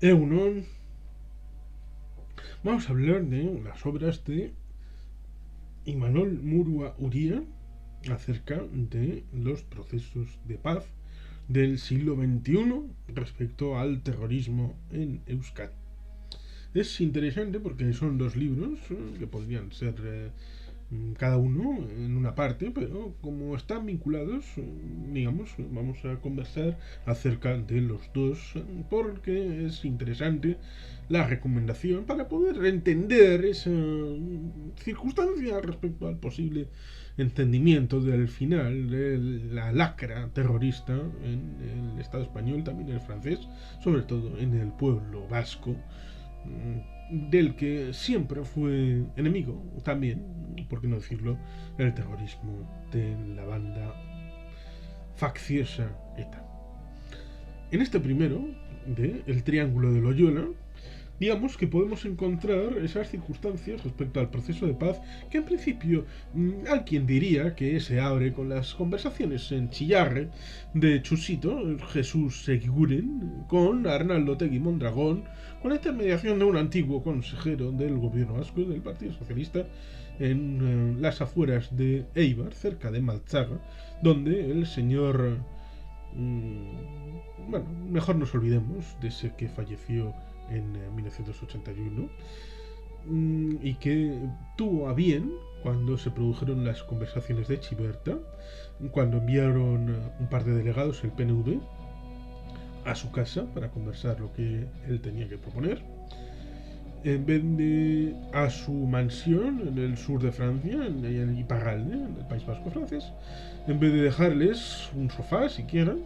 Eunon, vamos a hablar de las obras de Imanol Murua Uría acerca de los procesos de paz del siglo XXI respecto al terrorismo en Euskadi. Es interesante porque son dos libros que podrían ser cada uno en una parte, pero como están vinculados, digamos, vamos a conversar acerca de los dos porque es interesante la recomendación para poder entender esa circunstancia respecto al posible entendimiento del final de la lacra terrorista en el Estado español, también en el francés, sobre todo en el pueblo vasco, del que siempre fue enemigo también, por qué no decirlo, el terrorismo de la banda facciosa ETA. En este primero, de El Triángulo de Loyola, digamos que podemos encontrar esas circunstancias respecto al proceso de paz que en principio alguien diría que se abre con las conversaciones en Chillarre de Chusito, Jesús Seguiguren, con Arnaldo Tegui Mondragón, con la intermediación de un antiguo consejero del gobierno vasco del Partido Socialista en las afueras de Eibar, cerca de Malchaga, donde el señor bueno, mejor nos olvidemos de ese que falleció en 1981 y que tuvo a bien, cuando se produjeron las conversaciones de Chiberta, cuando enviaron un par de delegados, el PNV, a su casa para conversar lo que él tenía que proponer, en vez de a su mansión en el sur de Francia, en Iparralde, en el País Vasco francés, en vez de dejarles un sofá siquiera,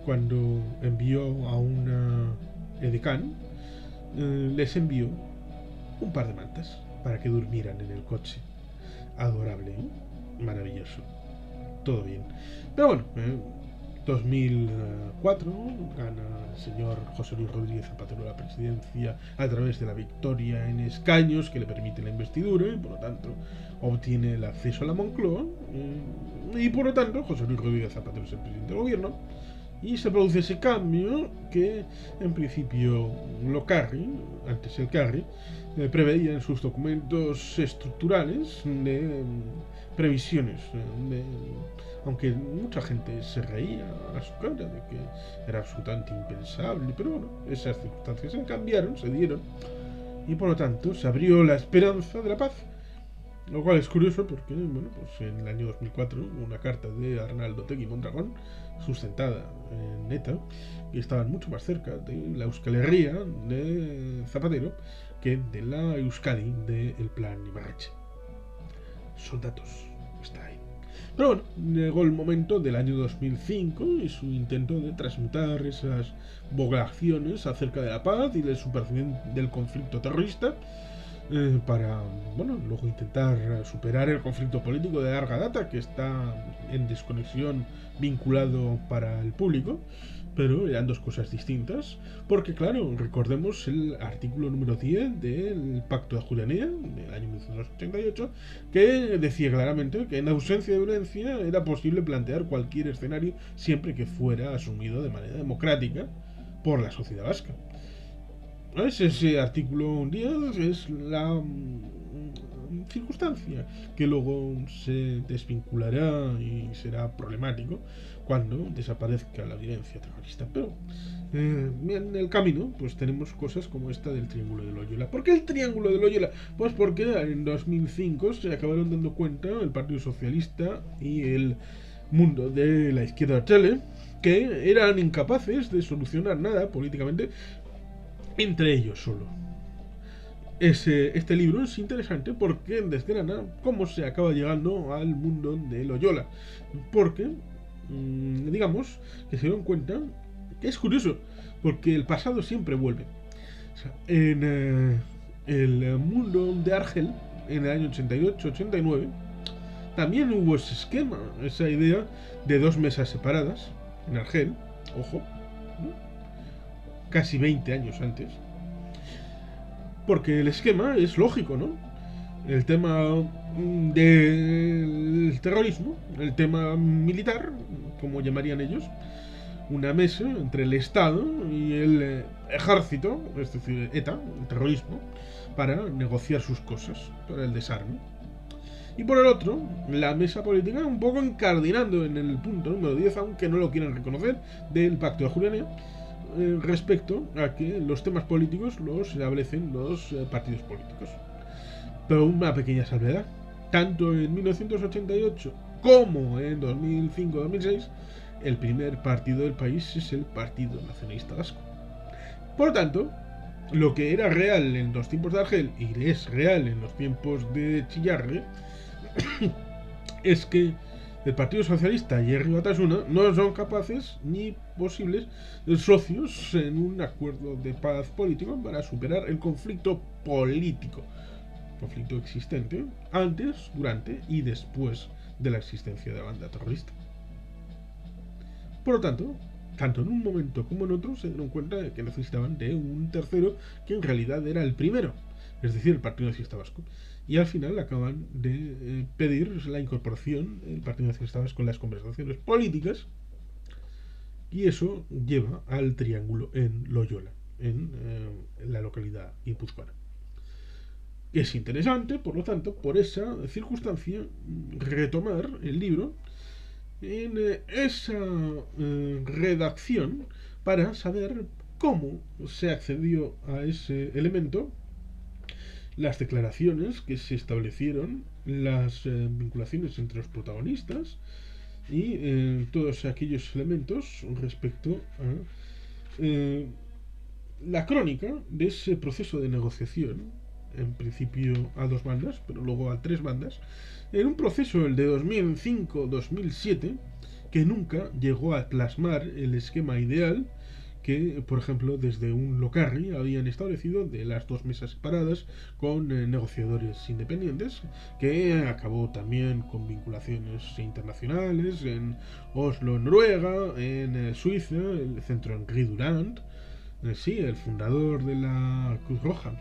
cuando envió a una edecán, les envió un par de mantas para que durmieran en el coche. Adorable, maravilloso, todo bien. Pero bueno, 2004 gana el señor José Luis Rodríguez Zapatero la presidencia a través de la victoria en escaños que le permite la investidura y por lo tanto obtiene el acceso a la Moncloa y por lo tanto José Luis Rodríguez Zapatero es el presidente del gobierno y se produce ese cambio que en principio Locarri, antes el Carri, preveía en sus documentos estructurales de previsiones, aunque mucha gente se reía a su cara de que era absolutamente impensable, pero bueno, esas circunstancias se cambiaron, se dieron, y por lo tanto se abrió la esperanza de la paz. Lo cual es curioso porque, bueno, pues en el año 2004 una carta de Arnaldo Tegui Mondragón, sustentada en ETA, y estaban mucho más cerca de la Euskal Herria de Zapatero que de la Euskadi del plan Ibarretxe. Son datos, está ahí. Pero bueno, llegó el momento del año 2005 y su intento de transmutar esas vocaciones acerca de la paz y de superación del conflicto terrorista para, bueno, luego intentar superar el conflicto político de larga data que está en desconexión vinculado para el público, pero eran dos cosas distintas, porque claro, recordemos el artículo número 10 del Pacto de Ajuria Enea del año 1988, que decía claramente que en ausencia de violencia era posible plantear cualquier escenario siempre que fuera asumido de manera democrática por la sociedad vasca. ¿Es ese artículo un día? Es la circunstancia que luego se desvinculará y será problemático cuando desaparezca la violencia terrorista. Pero en el camino pues tenemos cosas como esta del Triángulo de Loyola. ¿Por qué el Triángulo de Loyola? Pues porque en 2005 se acabaron dando cuenta el Partido Socialista y el mundo de la izquierda chale que eran incapaces de solucionar nada políticamente entre ellos solo. Este libro es interesante porque desgrana cómo se acaba llegando al mundo de Loyola. Porque, digamos, que se dieron cuenta que es curioso, porque el pasado siempre vuelve. O sea, en el mundo de Argel, en el año 88-89, también hubo ese esquema, esa idea de dos mesas separadas, en Argel, ojo, ¿no? Casi 20 años antes. Porque el esquema es lógico, ¿no? El tema del terrorismo, el tema militar, como llamarían ellos, una mesa entre el Estado y el ejército, es decir, ETA, el terrorismo, para negociar sus cosas, para el desarme. Y por el otro, la mesa política un poco encardinando en el punto número 10, aunque no lo quieran reconocer, del Pacto de Juliana, respecto a que los temas políticos los establecen los partidos políticos. Pero una pequeña salvedad. Tanto en 1988 como en 2005-2006, el primer partido del país es el Partido Nacionalista Vasco. Por lo tanto, lo que era real en los tiempos de Argel y es real en los tiempos de Chillarre es que el Partido Socialista y Herri Batasuna no son capaces ni posibles socios en un acuerdo de paz político para superar el conflicto político, conflicto existente antes, durante y después de la existencia de la banda terrorista. Por lo tanto, tanto en un momento como en otro se dieron cuenta de que necesitaban de un tercero que en realidad era el primero, es decir, el Partido Nacionalista Vasco. Y al final acaban de pedir la incorporación del Partido Nacionalista Vasco en las conversaciones políticas, y eso lleva al triángulo en Loyola, en la localidad guipuzcoana. Es interesante, por lo tanto, por esa circunstancia, retomar el libro en esa redacción para saber cómo se accedió a ese elemento, las declaraciones que se establecieron, las vinculaciones entre los protagonistas y todos aquellos elementos respecto a la crónica de ese proceso de negociación, en principio a dos bandas, pero luego a tres bandas, en un proceso, el de 2005-2007, que nunca llegó a plasmar el esquema ideal que, por ejemplo, desde un Locarri habían establecido de las dos mesas separadas con negociadores independientes, que acabó también con vinculaciones internacionales en Oslo, Noruega, en Suiza, el centro Henri Durand, sí, el fundador de la Cruz Roja.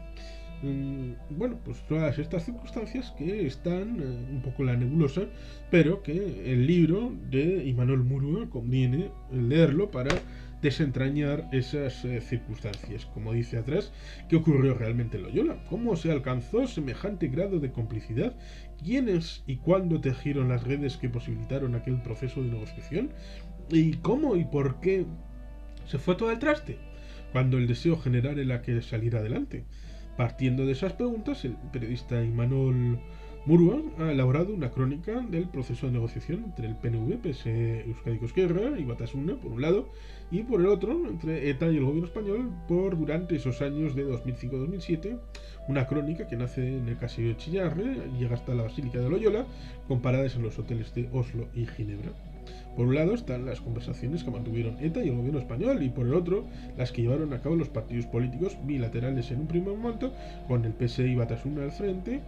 Bueno, pues todas estas circunstancias que están un poco en la nebulosa, pero que el libro de Imanol Murua conviene leerlo para desentrañar esas circunstancias. Como dice atrás, ¿qué ocurrió realmente en Loyola? ¿Cómo se alcanzó semejante grado de complicidad? ¿Quiénes y cuándo tejieron las redes que posibilitaron aquel proceso de negociación? ¿Y cómo y por qué se fue todo al traste cuando el deseo general era que saliera adelante? Partiendo de esas preguntas, el periodista Imanol Murua ha elaborado una crónica del proceso de negociación entre el PNV, PSE Euskadiko Ezkerra y Batasuna, por un lado, y por el otro, entre ETA y el gobierno español, por durante esos años de 2005-2007, una crónica que nace en el caserío de Chillarre, llega hasta la Basílica de Loyola, con paradas en los hoteles de Oslo y Ginebra. Por un lado están las conversaciones que mantuvieron ETA y el gobierno español, y por el otro las que llevaron a cabo los partidos políticos bilaterales en un primer momento, con el PSE y Batasuna al frente,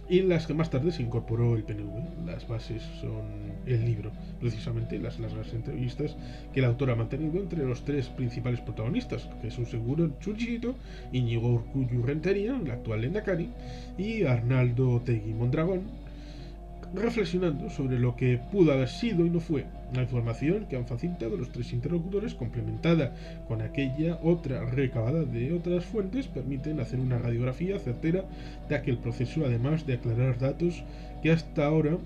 y las que más tarde se incorporó el PNV. Las bases son el libro, precisamente las largas entrevistas que el autor ha mantenido entre los tres principales protagonistas: Jesús Seguro Churchito, Íñigo Urkullu Rentería, el actual Lehendakari, y Arnaldo Otegi Mondragón, reflexionando sobre lo que pudo haber sido y no fue. La información que han facilitado los tres interlocutores, complementada con aquella otra recabada de otras fuentes, permiten hacer una radiografía certera de aquel proceso, además de aclarar datos que hasta ahora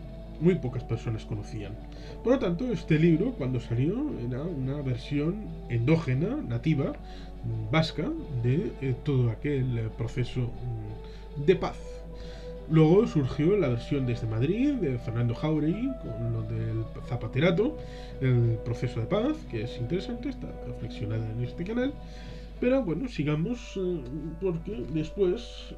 muy pocas personas conocían. Por lo tanto, este libro, cuando salió, era una versión endógena, nativa, vasca, de todo aquel proceso de paz. Luego surgió la versión desde Madrid de Fernando Jauregui con lo del Zapaterato, el proceso de paz, que es interesante, está reflexionada en este canal. Pero bueno, sigamos, porque después,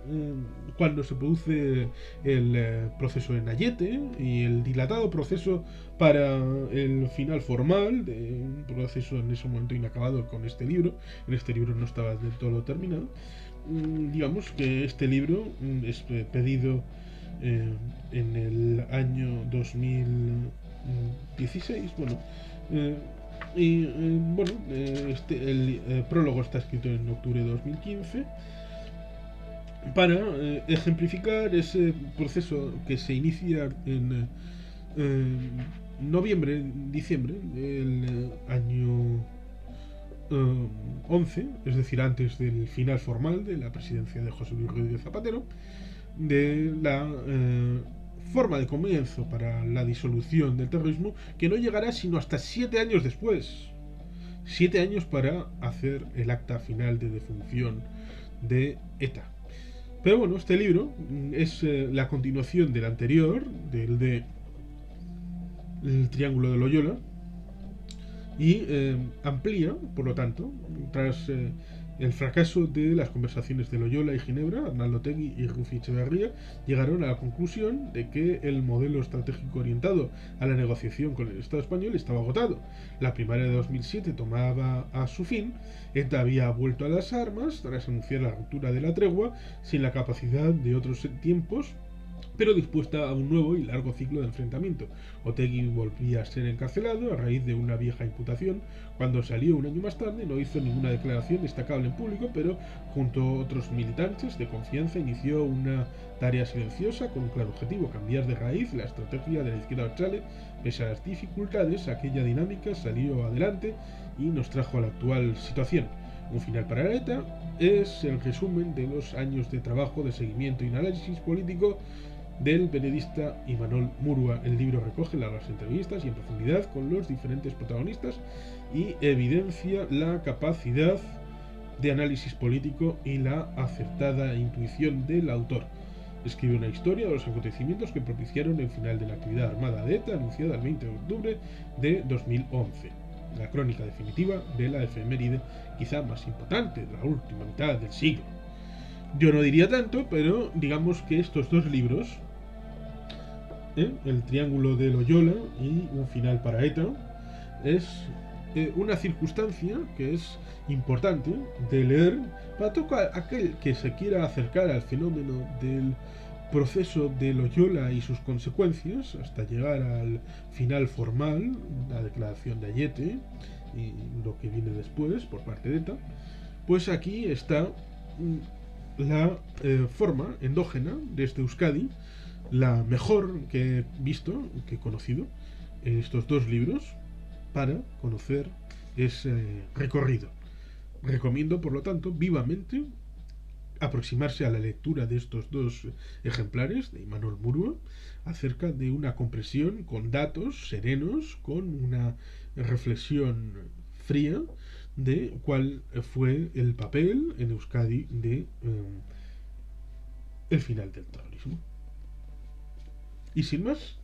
cuando se produce el proceso de Nayete y el dilatado proceso para el final formal de un proceso en ese momento inacabado con este libro, en este libro no estaba del todo terminado, digamos que este libro es pedido en el año 2016, bueno, el prólogo está escrito en octubre de 2015 para ejemplificar ese proceso que se inicia noviembre, diciembre del año 11, es decir, antes del final formal de la presidencia de José Luis Rodríguez Zapatero, de la forma de comienzo para la disolución del terrorismo, que no llegará sino hasta 7 años después. 7 años para hacer el acta final de defunción de ETA. Pero bueno, este libro es la continuación del anterior, del de El Triángulo de Loyola, y amplía, por lo tanto, tras el fracaso de las conversaciones de Loyola y Ginebra, Arnaldo Otegi y Rufi Echeverría llegaron a la conclusión de que el modelo estratégico orientado a la negociación con el Estado español estaba agotado. La primavera de 2007 tomaba a su fin, ETA había vuelto a las armas tras anunciar la ruptura de la tregua sin la capacidad de otros tiempos, pero dispuesta a un nuevo y largo ciclo de enfrentamiento. Otegi volvía a ser encarcelado a raíz de una vieja imputación. Cuando salió un año más tarde no hizo ninguna declaración destacable en público, pero junto a otros militantes de confianza inició una tarea silenciosa con un claro objetivo: cambiar de raíz la estrategia de la izquierda abertzale. Pese a las dificultades, aquella dinámica salió adelante y nos trajo a la actual situación. Un final para ETA es el resumen de los años de trabajo, de seguimiento y análisis político del periodista Imanol Murua. El libro recoge largas entrevistas y en profundidad con los diferentes protagonistas y evidencia la capacidad de análisis político y la acertada intuición del autor. Escribe una historia de los acontecimientos que propiciaron el final de la actividad armada de ETA anunciada el 20 de octubre de 2011. La crónica definitiva de la efeméride quizá más importante de la última mitad del siglo. Yo no diría tanto, pero digamos que estos dos libros, El Triángulo de Loyola y Un final para ETA, es una circunstancia que es importante de leer para todo aquel que se quiera acercar al fenómeno del proceso de Loyola y sus consecuencias hasta llegar al final formal, la declaración de Ayete y lo que viene después por parte de ETA. Pues aquí está la forma endógena de este Euskadi, la mejor que he visto, que he conocido en estos dos libros para conocer ese recorrido. Recomiendo, por lo tanto, vivamente aproximarse a la lectura de estos dos ejemplares de Imanol Murua acerca de una comprensión con datos serenos, con una reflexión fría de cuál fue el papel en Euskadi de el final del terrorismo. Y sin más,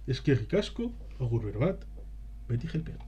eskerrik asko, agur berbat, beti jelpea.